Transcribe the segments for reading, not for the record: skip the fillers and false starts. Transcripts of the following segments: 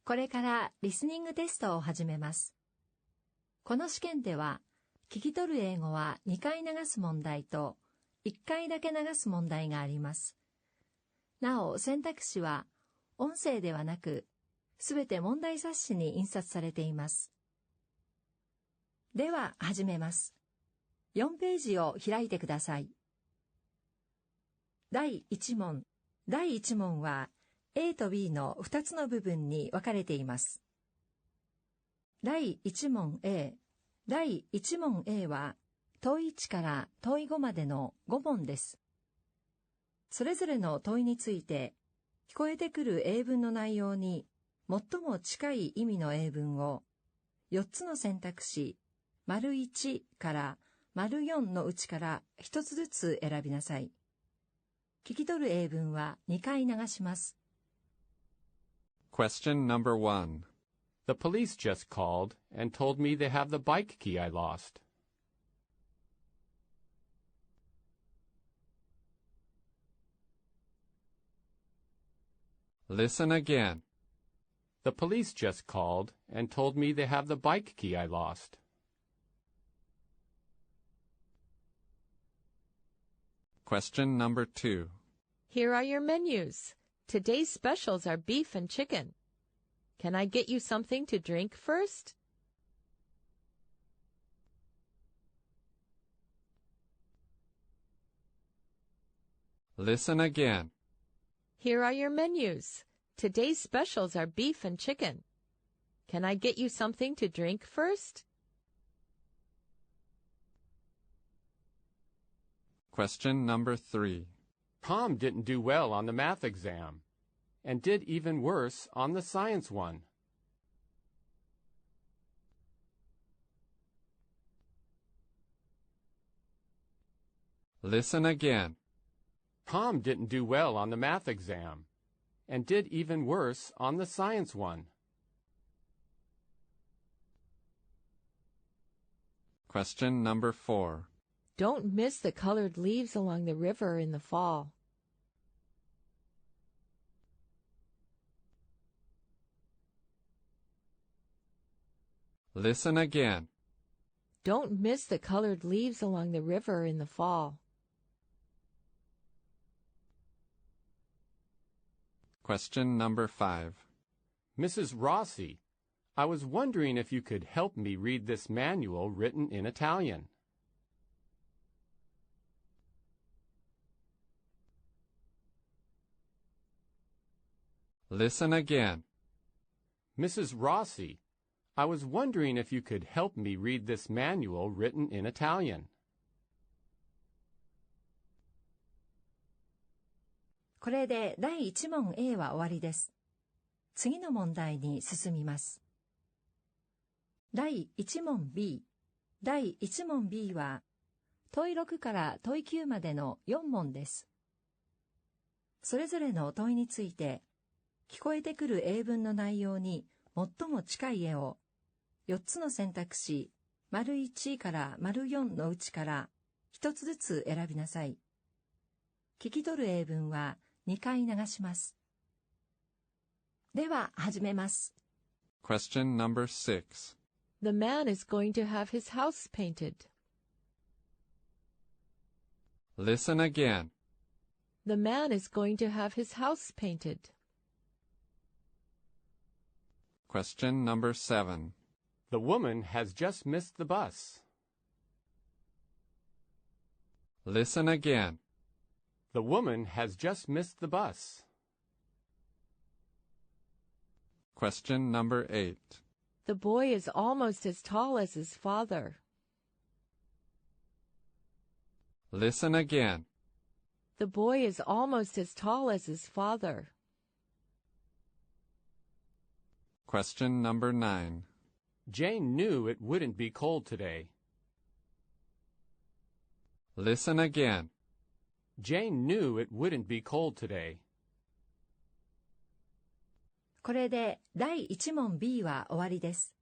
これからリスニングテストを始めます。この試験では、聞き取る英語は2回流す問題と1回だけ流す問題があります。なお、選択肢は音声ではなく、すべて問題冊子に印刷されています。では、始めます。4ページを開いてください。第1問。第1問は A と B の2つの部分に分かれています。第1問 A。第1問 A は問い1から問い5までの5問です。それぞれの問いについて聞こえてくる英文の内容に最も近い意味の英文を4つの選択肢①から�4のうちから1つずつ選びなさい。聞き取る英文は2回流します。Question number 1. The police just called and told me they have the bike key I lost. Listen again. The police just called and told me they have the bike key I lost. Question number 2. Here are your menus. Today's specials are beef and chicken. Can I get you something to drink first? Listen again. Here are your menus. Today's specials are beef and chicken. Can I get you something to drink first? Question number 3. Tom didn't do well on the math exam, and did even worse on the science one. Listen again. Tom didn't do well on the math exam, and did even worse on the science one. Question number 4. Don't miss the colored leaves along the river in the fall. Listen again. Don't miss the colored leaves along the river in the fall. Question number 5. Mrs. Rossi, I was wondering if you could help me read this manual written in Italian. Listen again. Mrs. Rossi, I was wondering if you could help me read this manual written in Italian. これで第1問 A は終わりです。次の問題に進みます。第1問 B。第1問 B は問い6から問い9までの4問です。それぞれの問いについて聞こえてくる英文の内容に最も近い絵を4つの選択肢①から�4のうちから1つずつ選びなさい。聞き取る英文は2回流します。では始めます。Question number 6. The man is going to have his house painted. Listen again. The man is going to have his house painted. Question number 7. The woman has just missed the bus. Listen again. The woman has just missed the bus. Question number 8. The boy is almost as tall as his father. Listen again. The boy is almost as tall as his father. Question number 9. Jane knew it wouldn't be cold today. Listen again. Jane knew it wouldn't be cold today. これで第1問 B は終わりです。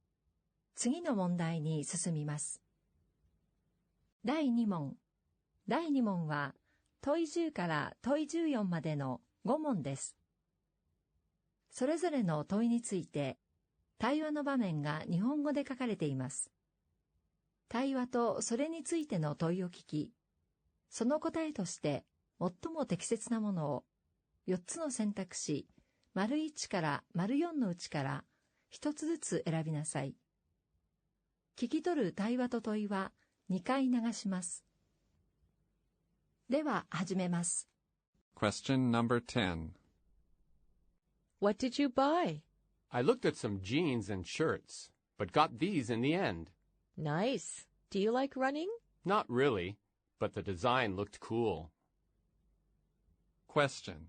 次の問題に進みます。第2問。第2問は問い10から問い14までの5問です。それぞれの問いについて、対話の場面が日本語で書かれています。対話とそれについての問いを聞き、その答えとして最も適切なものを4つの選択肢、①から�4のうちから1つずつ選びなさい。聞き取る対話と問いは2回流します。では始めます。Question number 10. What did you buy? I looked at some jeans and shirts, but got these in the end. Nice. Do you like running? Not really, but the design looked cool. Question.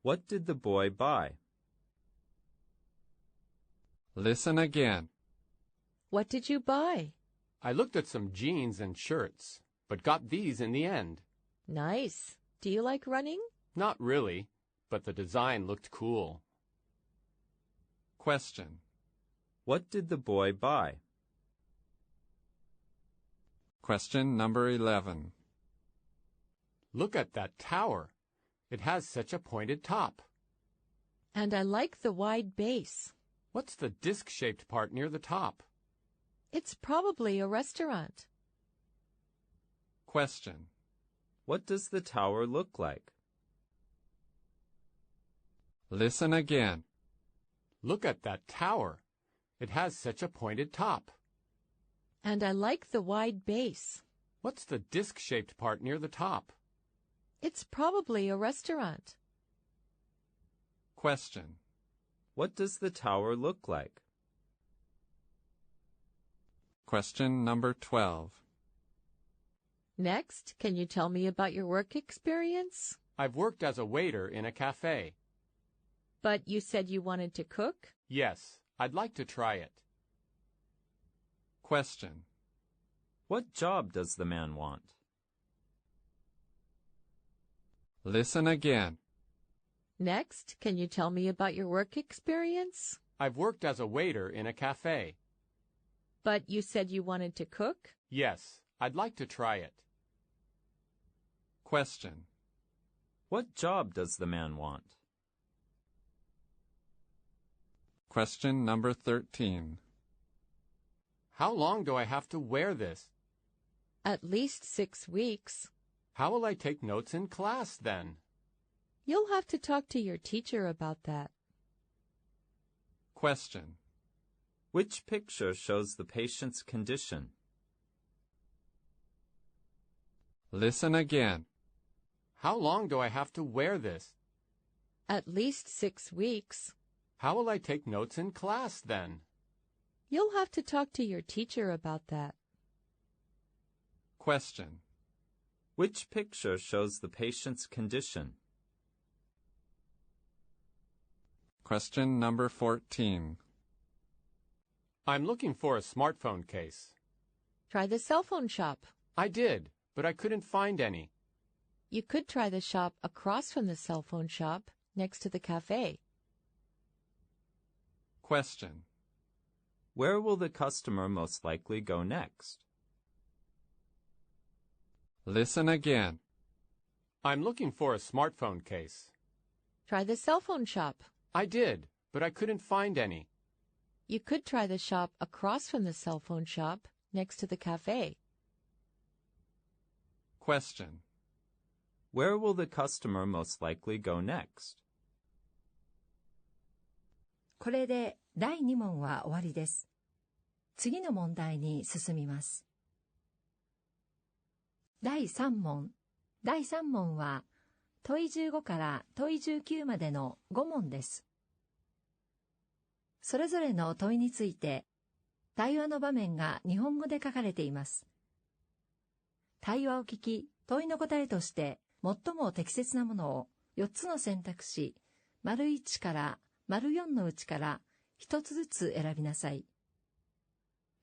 What did the boy buy? Listen again. What did you buy? I looked at some jeans and shirts, but got these in the end. Nice. Do you like running? Not really, but the design looked cool. Question. What did the boy buy? Question number 11. Look at that tower. It has such a pointed top. And I like the wide base. What's the disc-shaped part near the top? It's probably a restaurant. Question. What does the tower look like? Listen again. Look at that tower. It has such a pointed top. And I like the wide base. What's the disc-shaped part near the top? It's probably a restaurant. Question. What does the tower look like? Question number 12. Next, can you tell me about your work experience? I've worked as a waiter in a cafe. But you said you wanted to cook? Yes, I'd like to try it. Question. What job does the man want? Listen again. Next, can you tell me about your work experience? I've worked as a waiter in a cafe. But you said you wanted to cook? Yes, I'd like to try it. Question. What job does the man want? Question number 13. How long do I have to wear this? At least 6 weeks. How will I take notes in class then? You'll have to talk to your teacher about that. Question. Which picture shows the patient's condition? Listen again. How long do I have to wear this? At least 6 weeks. How will I take notes in class then? You'll have to talk to your teacher about that. Question. Which picture shows the patient's condition? Question number 14. I'm looking for a smartphone case. Try the cell phone shop. I did, but I couldn't find any. You could try the shop across from the cell phone shop next to the cafe. Question. Where will the customer most likely go next? Listen again. I'm looking for a smartphone case. Try the cell phone shop. I did, but I couldn't find any. You could try the shop across from the cell phone shop next to the cafe. Question. Where will the customer most likely go next? これで第2問は終わりです。次の問題に進みます。第3問。第3問は問い15から問い19までの5問です。それぞれの問いについて対話の場面が日本語で書かれています。対話を聞き、問いの答えとして最も適切なものを4つの選択肢、①から�4のうちから1つずつ選びなさい。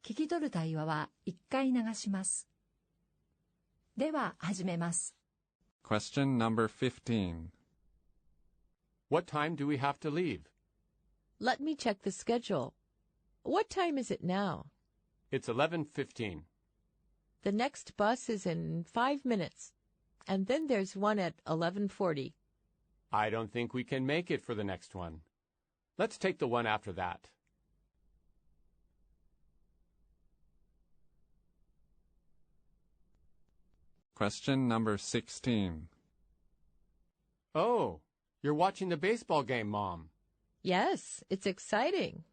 聞き取る対話は1回流します。では始めます。Question number 15. What time do we have to leave? Let me check the schedule. What time is it now? It's 11:15. The next bus is in 5 minutes, and then there's one at 11:40. I don't think we can make it for the next one. Let's take the one after that. Question number 16. Oh, you're watching the baseball game, Mom. Yes, it's exciting.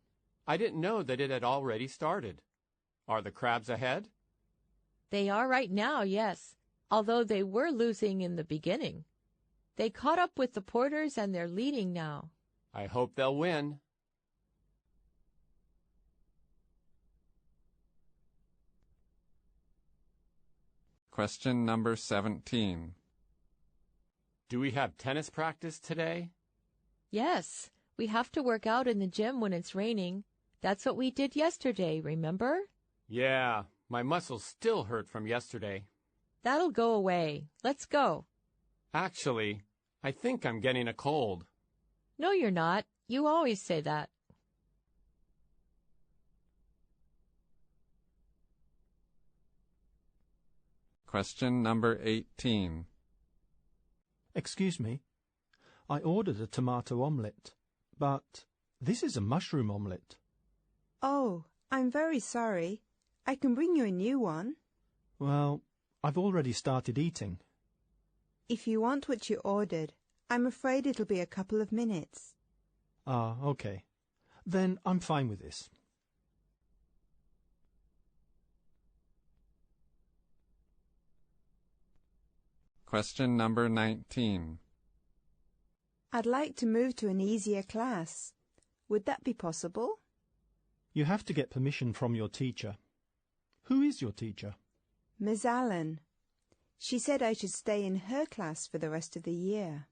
I didn't know that it had already started. Are the Crabs ahead? They are right now, yes, although they were losing in the beginning. They caught up with the Porters and they're leading now. I hope they'll win. Question number 17. Do we have tennis practice today? Yes, we have to work out in the gym when it's raining. That's what we did yesterday, remember? Yeah, my muscles still hurt from yesterday. That'll go away. Let's go. Actually, I think I'm getting a cold. No, you're not. You always say that. Question number 18. Excuse me. I ordered a tomato omelette, but this is a mushroom omelette. Oh, I'm very sorry. I can bring you a new one. Well, I've already started eating. If you want what you ordered, I'm afraid it'll be a couple of minutes. Ah, okay. Then I'm fine with this. Question number 19. I'd like to move to an easier class. Would that be possible? You have to get permission from your teacher. Who is your teacher? Miss Allen. She said I should stay in her class for the rest of the year.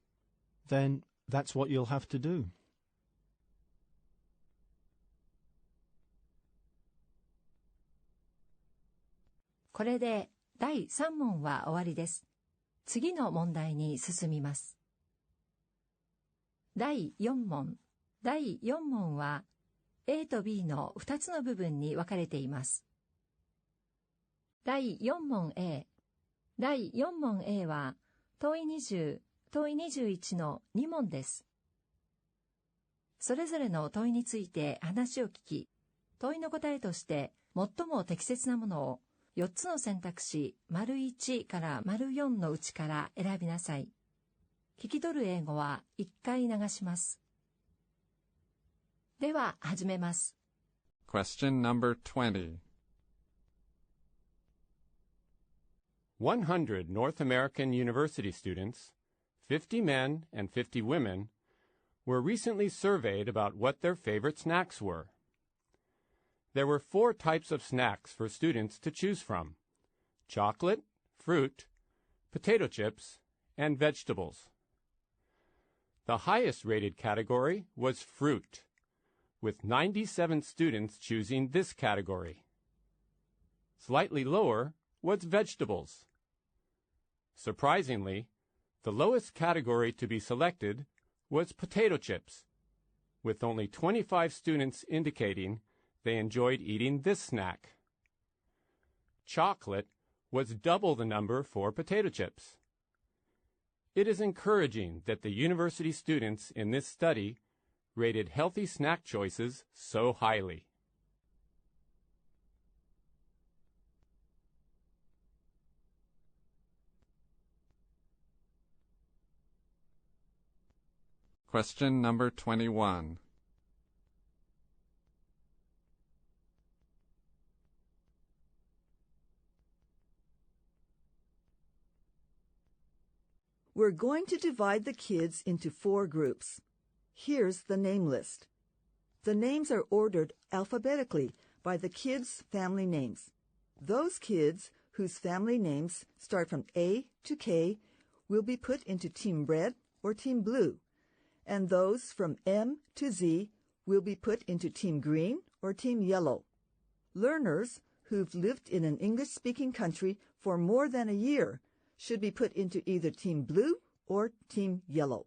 Then that's what you'll have to do.これで第3問は終わりです。次の問題に進みます。第4問。第4問は A と B の2つの部分に分かれています。第4問 A。第4問 A は問20、問21の2問です。それぞれの問いについて話を聞き、問いの答えとして最も適切なものを4つの選択肢 ① から �4のうちから選びなさい。聞き取る英語は1回流します。では始めます。Question number 20. 100 North American university students, 50 men and 50 women, were recently surveyed about what their favorite snacks were. There were 4 types of snacks for students to choose from: chocolate, fruit, potato chips, and vegetables. The highest rated category was fruit, with 97 students choosing this category. Slightly lower was vegetables. Surprisingly, the lowest category to be selected was potato chips, with only 25 students indicating they enjoyed eating this snack. Chocolate was double the number for potato chips. It is encouraging that the university students in this study rated healthy snack choices so highly. Question number 21. We're going to divide the kids into 4 groups. Here's the name list. The names are ordered alphabetically by the kids' family names. Those kids whose family names start from A to K will be put into Team Red or Team Blue, and those from M to Z will be put into Team Green or Team Yellow. Learners who've lived in an English-speaking country for more than a year should be put into either Team Blue or Team Yellow.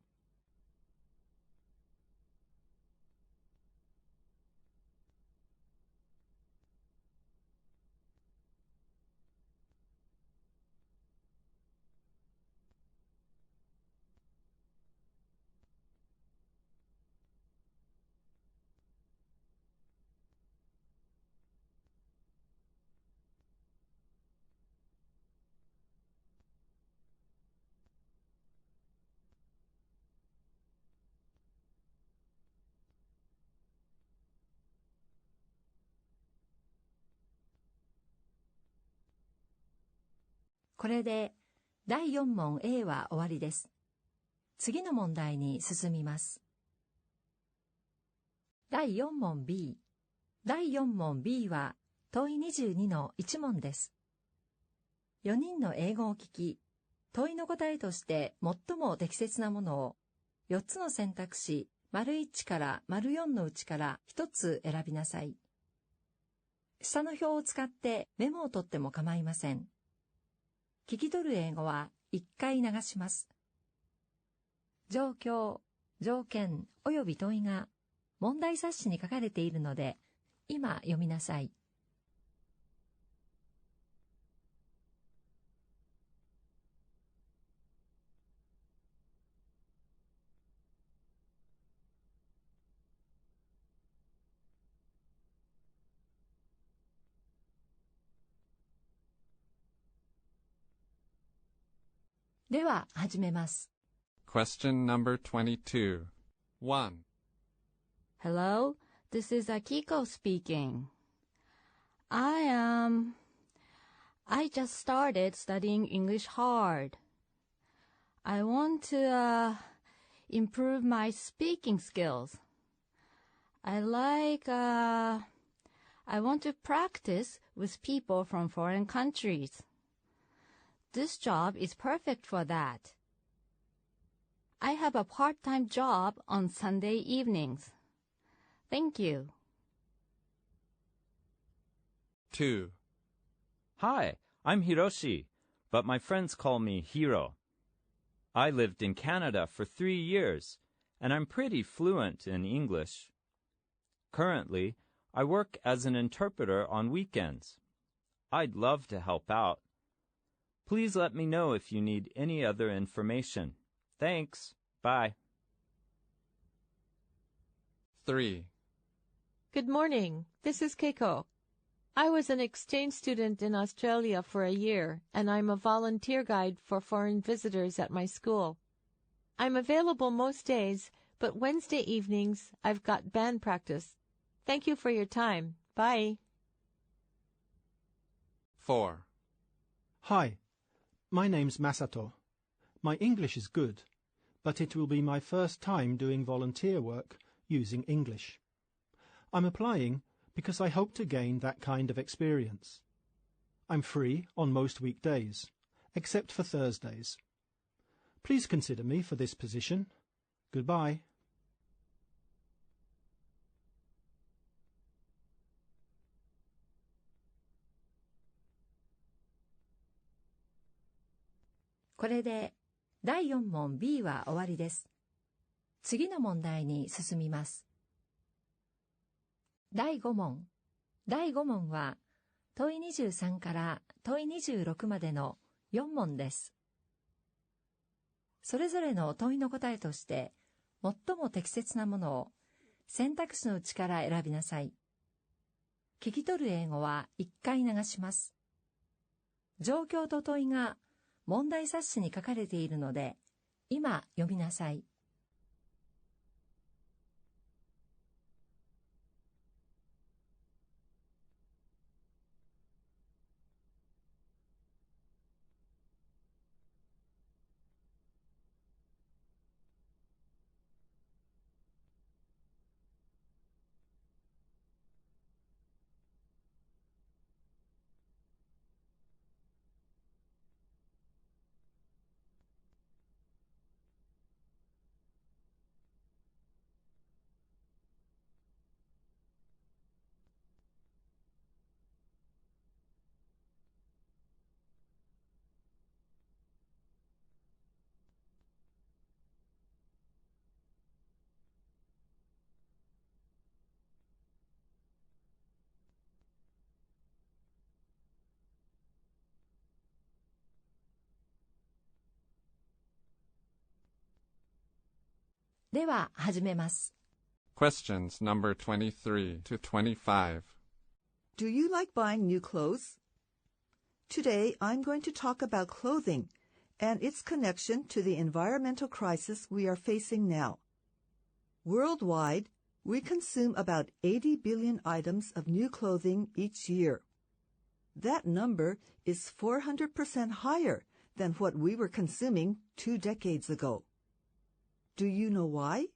これで第4問 A は終わりです。次の問題に進みます。第4問 B。第4問 B は問い22の1問です。4人の英語を聞き、問いの答えとして最も適切なものを4つの選択肢 ① から ④ のうちから1つ選びなさい。下の表を使ってメモを取っても構いません。聞き取る英語は1回流します。状況、条件および問いが問題冊子に書かれているので、今読みなさい。では始めます。Question number 22. 1. Hello, this is Akiko speaking. I just started studying English hard. I want to improve my speaking skills. I want to practice with people from foreign countries. This job is perfect for that. I have a part-time job on Sunday evenings. Thank you. 2. Hi, I'm Hiroshi, but my friends call me Hiro. I lived in Canada for 3 years, and I'm pretty fluent in English. Currently, I work as an interpreter on weekends. I'd love to help out. Please let me know if you need any other information. Thanks. Bye. 3. Good morning. This is Keiko. I was an exchange student in Australia for a year, and I'm a volunteer guide for foreign visitors at my school. I'm available most days, but Wednesday evenings I've got band practice. Thank you for your time. Bye. 4. Hi, my name's Masato. My English is good, but it will be my first time doing volunteer work using English. I'm applying because I hope to gain that kind of experience. I'm free on most weekdays, except for Thursdays. Please consider me for this position. Goodbye. これで第4問 B は終わりです。次の問題に進みます。第5問。第5問は問い23から問い26までの4問です。それぞれの問いの答えとして最も適切なものを選択肢のうちから選びなさい。聞き取る英語は1回流します。状況と問いが問題冊子に書かれているので、今読みなさい。では始めます。Questions number 23 to 25. Do you like buying new clothes? Today, I'm going to talk about clothing and its connection to the environmental crisis we are facing now. Worldwide, we consume about 80 billion items of new clothing each year. That number is 400% higher than what we were consuming 2 decades ago. Do you know why?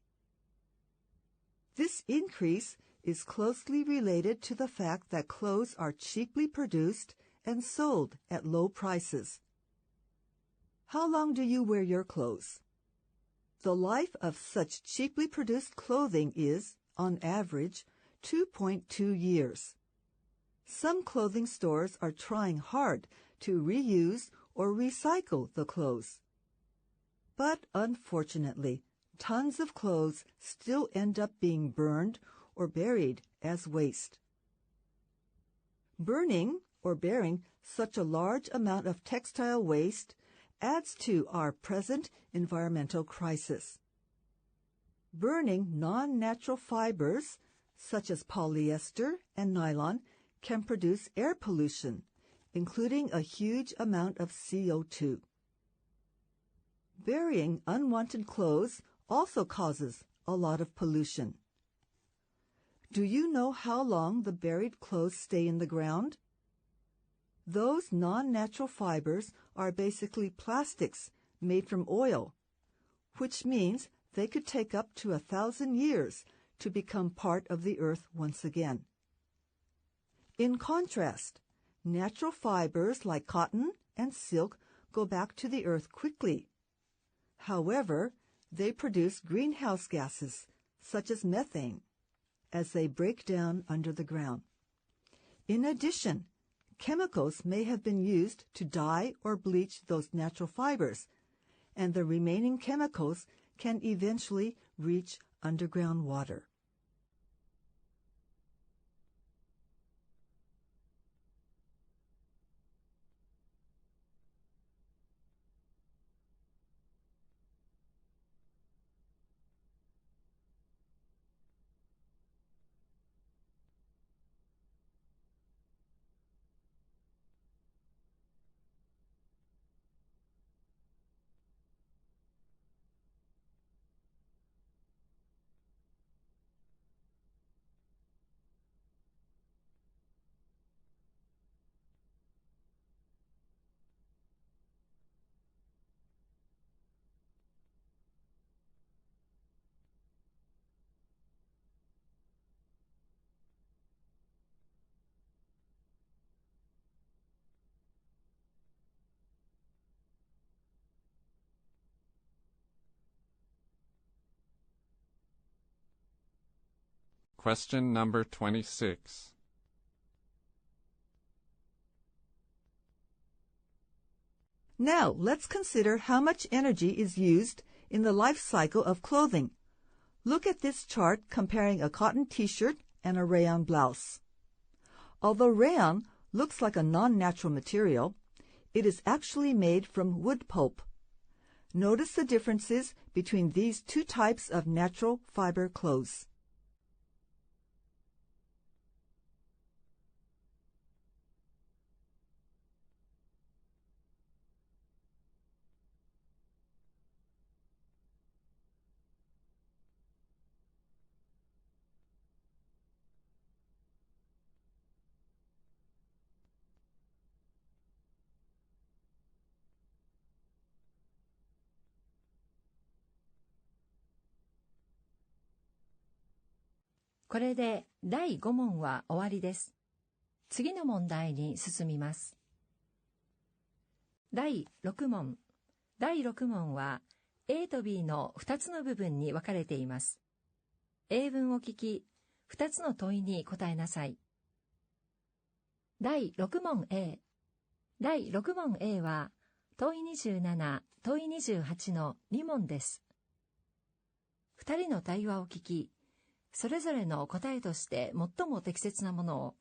This increase is closely related to the fact that clothes are cheaply produced and sold at low prices. How long do you wear your clothes? The life of such cheaply produced clothing is, on average, 2.2 years. Some clothing stores are trying hard to reuse or recycle the clothes. But unfortunately, tons of clothes still end up being burned or buried as waste. Burning or burying such a large amount of textile waste adds to our present environmental crisis. Burning non-natural fibers, such as polyester and nylon, can produce air pollution, including a huge amount of CO2. Burying unwanted clothes also causes a lot of pollution. Do you know how long the buried clothes stay in the ground? Those non-natural fibers are basically plastics made from oil, which means they could take up to 1,000 years to become part of the earth once again. In contrast, natural fibers like cotton and silk go back to the earth quickly. However, they produce greenhouse gases, such as methane, as they break down under the ground. In addition, chemicals may have been used to dye or bleach those natural fibers, and the remaining chemicals can eventually reach underground water. Question number 26. Now, let's consider how much energy is used in the life cycle of clothing. Look at this chart comparing a cotton t-shirt and a rayon blouse. Although rayon looks like a non-natural material, it is actually made from wood pulp. Notice the differences between these two types of natural fiber clothes.これで第5問は終わりです。次の問題に進みます。第6問。第6問は A と B の2つの部分に分かれています。英文を聞き、2つの問いに答えなさい。第6問 A。第6問 A は問い27、問い28の2問です。2人の対話を聞き、それぞれの答えとして最も適切なものを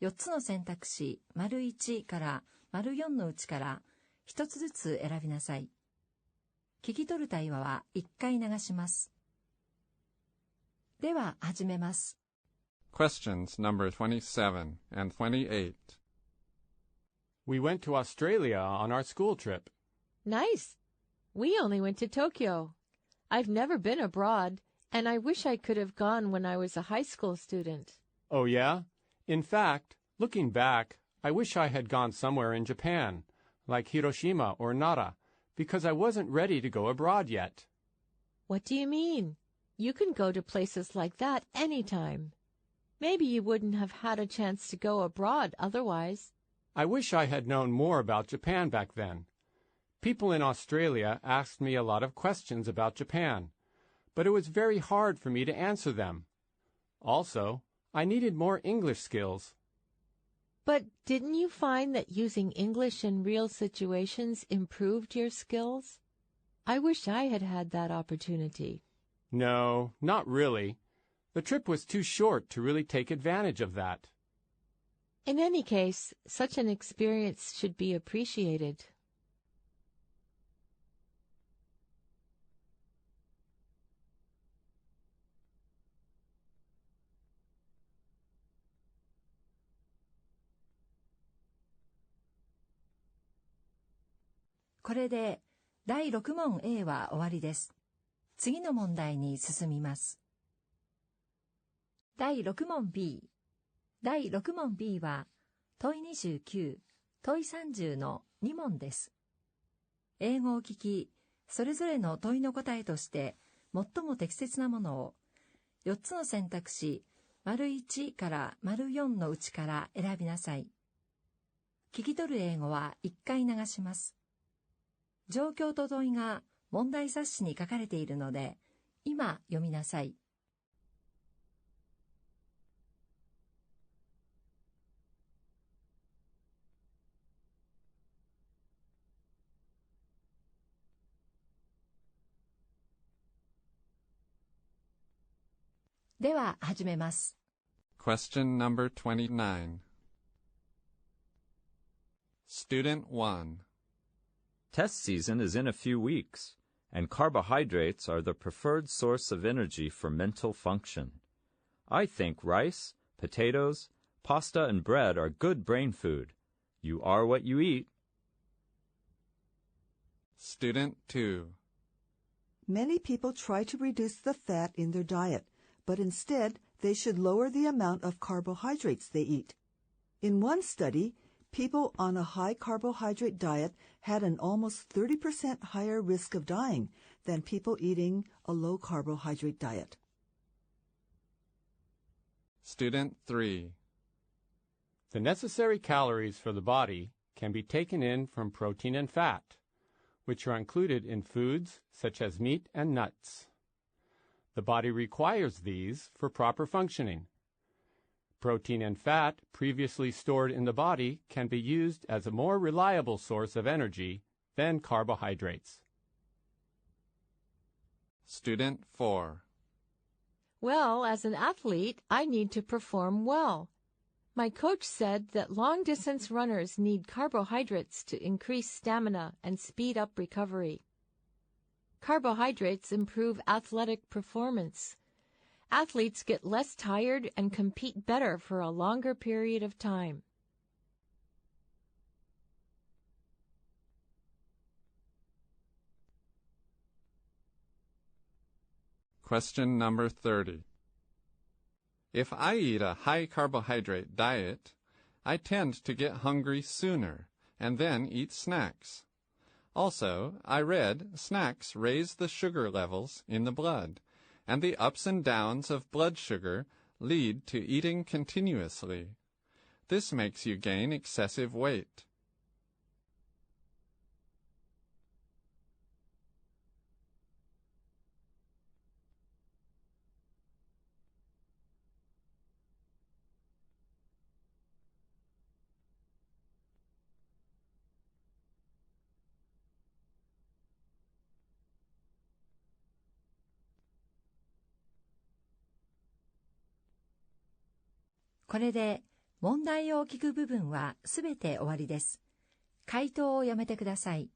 4つの選択肢 ① から�4のうちから1つずつ選びなさい。聞き取る対話は1回流します。では始めます。Questions number 27 and 28. We went to Australia on our school trip. Nice. We only went to Tokyo. I've never been abroad, and I wish I could have gone when I was a high school student. Oh, yeah? In fact, looking back, I wish I had gone somewhere in Japan, like Hiroshima or Nara, because I wasn't ready to go abroad yet. What do you mean? You can go to places like that anytime. Maybe you wouldn't have had a chance to go abroad otherwise. I wish I had known more about Japan back then. People in Australia asked me a lot of questions about Japan, but it was very hard for me to answer them. Also, I needed more English skills. But didn't you find that using English in real situations improved your skills? I wish I had had that opportunity. No, not really. The trip was too short to really take advantage of that. In any case, such an experience should be appreciated.「これで第6問 A は終わりです。次の問題に進みます。第6問 B。第6問 B は問い29、問い30の2問です。英語を聞き、それぞれの問いの答えとして最も適切なものを4つの選択肢①から�4のうちから選びなさい。聞き取る英語は1回流します。状況と問いが問題冊子に書かれているので、今読みなさい。では始めます。Question number 29. Student 1. Test season is in a few weeks, and carbohydrates are the preferred source of energy for mental function. I think rice, potatoes, pasta, and bread are good brain food. You are what you eat. Student 2. Many people try to reduce the fat in their diet, but instead they should lower the amount of carbohydrates they eat. In one study, people on a high carbohydrate diet had an almost 30% higher risk of dying than people eating a low carbohydrate diet. Student 3. The necessary calories for the body can be taken in from protein and fat, which are included in foods such as meat and nuts. The body requires these for proper functioning. Protein and fat previously stored in the body can be used as a more reliable source of energy than carbohydrates. Student 4. Well, as an athlete, I need to perform well. My coach said that long-distance runners need carbohydrates to increase stamina and speed up recovery. Carbohydrates improve athletic performance. Athletes get less tired and compete better for a longer period of time. Question number 30. If I eat a high-carbohydrate diet, I tend to get hungry sooner and then eat snacks. Also, I read snacks raise the sugar levels in the blood, and the ups and downs of blood sugar lead to eating continuously. This makes you gain excessive weight.「これで問題を聞く部分はすべて終わりです。回答をやめてください。